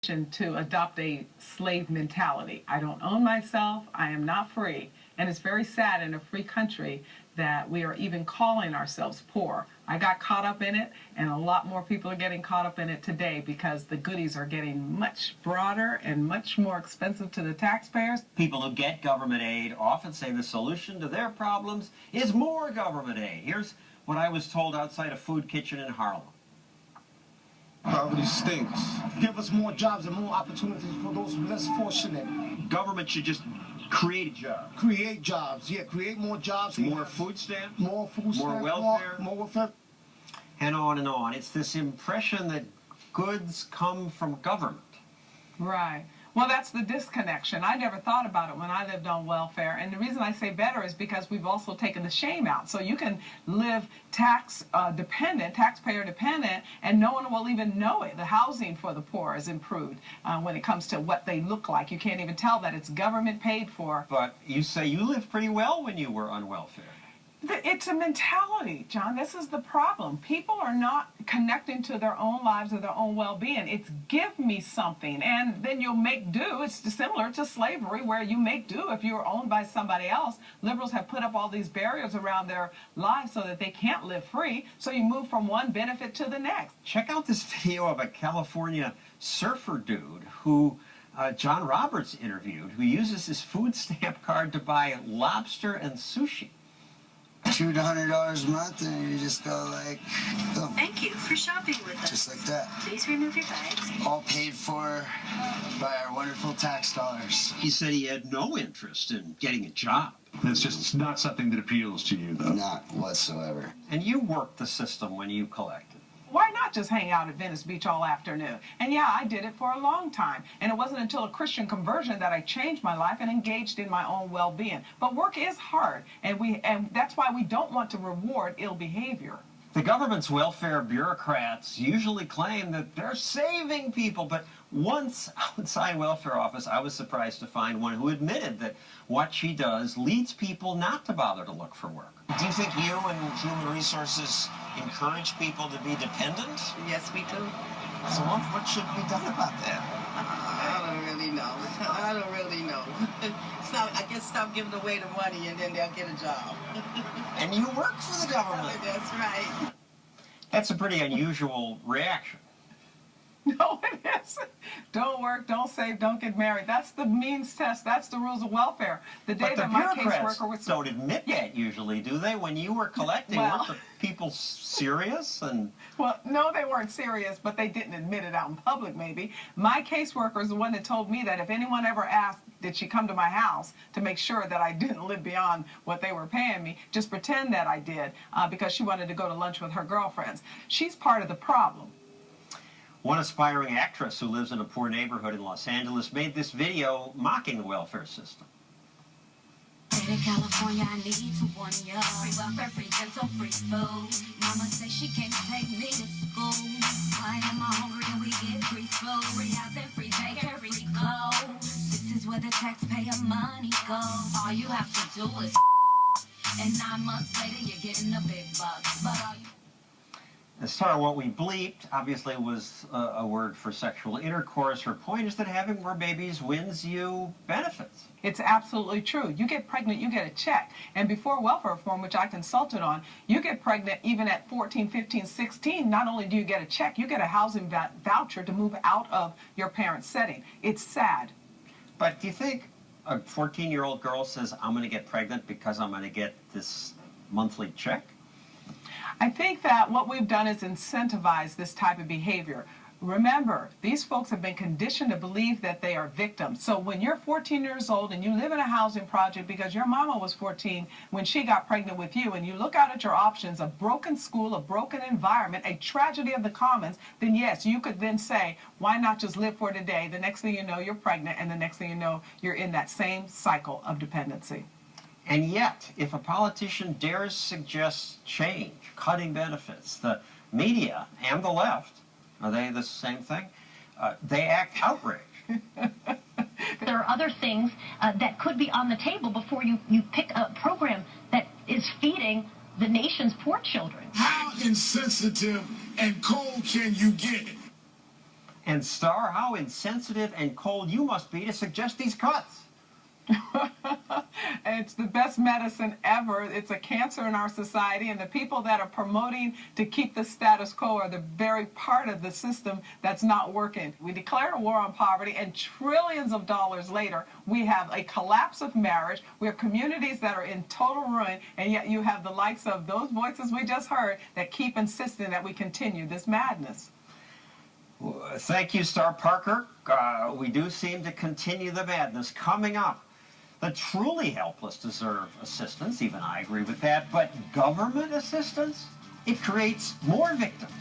to adopt a slave mentality. I don't own myself, I am not free. And it's very sad in a free country that we are even calling ourselves poor. I got caught up in it, and a lot more people are getting caught up in it today because the goodies are getting much broader and much more expensive to the taxpayers. People who get government aid often say the solution to their problems is more government aid. Here's what I was told outside a food kitchen in Harlem. Poverty stinks. Give us more jobs and more opportunities for those less fortunate. Government should just create jobs. Create jobs, yeah, create more jobs. More food stamps. More food stamps. More welfare. More welfare. And on and on. It's this impression that goods come from government. Right. Well, that's the disconnection. I never thought about it when I lived on welfare. And the reason I say better is because we've also taken the shame out. So you can live taxpayer dependent, and no one will even know it. The housing for the poor is improved when it comes to what they look like. You can't even tell that it's government paid for. But you say you lived pretty well when you were on welfare. It's a mentality, John. This is the problem. People are not connecting to their own lives or their own well-being. It's give me something, and then you'll make do. It's similar to slavery, where you make do if you're owned by somebody else. Liberals have put up all these barriers around their lives so that they can't live free, so you move from one benefit to the next. Check out this video of a California surfer dude who John Roberts interviewed, who uses his food stamp card to buy lobster and sushi. $200 a month, and you just go like, boom. Thank you for shopping with us. Just like that. Please remove your bags. All paid for by our wonderful tax dollars. He said he had no interest in getting a job. It's just not something that appeals to you, though. Not whatsoever. And you worked the system when you collected. Why not just hang out at Venice Beach all afternoon? And yeah, I did it for a long time. And it wasn't until a Christian conversion that I changed my life and engaged in my own well-being. But work is hard, and that's why we don't want to reward ill behavior. The government's welfare bureaucrats usually claim that they're saving people, but once outside welfare office, I was surprised to find one who admitted that what she does leads people not to bother to look for work. Do you think you and Human Resources encourage people to be dependent? Yes, we do. So what should be done about that? I don't really know. I don't really know. So I guess stop giving away the money and then they'll get a job. And you work for the government. That's right. That's a pretty unusual reaction. No, it isn't. Don't work, don't save, don't get married. That's the means test. That's the rules of welfare. The day But the that my bureaucrats caseworker was... don't admit that usually, do they? When you were collecting, weren't the people serious? Well, no, they weren't serious, but they didn't admit it out in public, maybe. My caseworker is the one that told me that if anyone ever asked, did she come to my house to make sure that I didn't live beyond what they were paying me, just pretend that I did, because she wanted to go to lunch with her girlfriends. She's part of the problem. One aspiring actress who lives in a poor neighborhood in Los Angeles made this video mocking the welfare system. State of California, I need to warn ya. Free welfare, free dental, free food. Mama say she can't take me to school. Why am I hungry and we get free food? Free housing, free daycare, free clothes. This is where the taxpayer money goes. All you have to do is and 9 months later you're getting a big bucks. But all you... As far as what we bleeped, obviously was a word for sexual intercourse. Her point is that having more babies wins you benefits. It's absolutely true. You get pregnant, you get a check. And before welfare reform, which I consulted on, you get pregnant even at 14, 15, 16. Not only do you get a check, you get a housing voucher to move out of your parents' setting. It's sad. But do you think a 14-year-old girl says, I'm going to get pregnant because I'm going to get this monthly check? I think that what we've done is incentivize this type of behavior. Remember, these folks have been conditioned to believe that they are victims. So when you're 14 years old and you live in a housing project because your mama was 14 when she got pregnant with you, and you look out at your options, a broken school, a broken environment, a tragedy of the commons, then yes, you could then say, why not just live for today? The next thing you know, you're pregnant, and the next thing you know, you're in that same cycle of dependency. And yet, if a politician dares suggest change, cutting benefits, the media and the left, are they the same thing? They act outraged. There are other things that could be on the table before you pick a program that is feeding the nation's poor children. How insensitive and cold can you get? And Star, how insensitive and cold you must be to suggest these cuts. It's the best medicine ever. It's a cancer in our society, and the people that are promoting to keep the status quo are the very part of the system that's not working. We declared a war on poverty, and trillions of dollars later, we have a collapse of marriage. We have communities that are in total ruin, and yet you have the likes of those voices we just heard that keep insisting that we continue this madness. Thank you, Star Parker. We do seem to continue the madness. Coming up, the truly helpless deserve assistance. Even I agree with that. But government assistance? It creates more victims.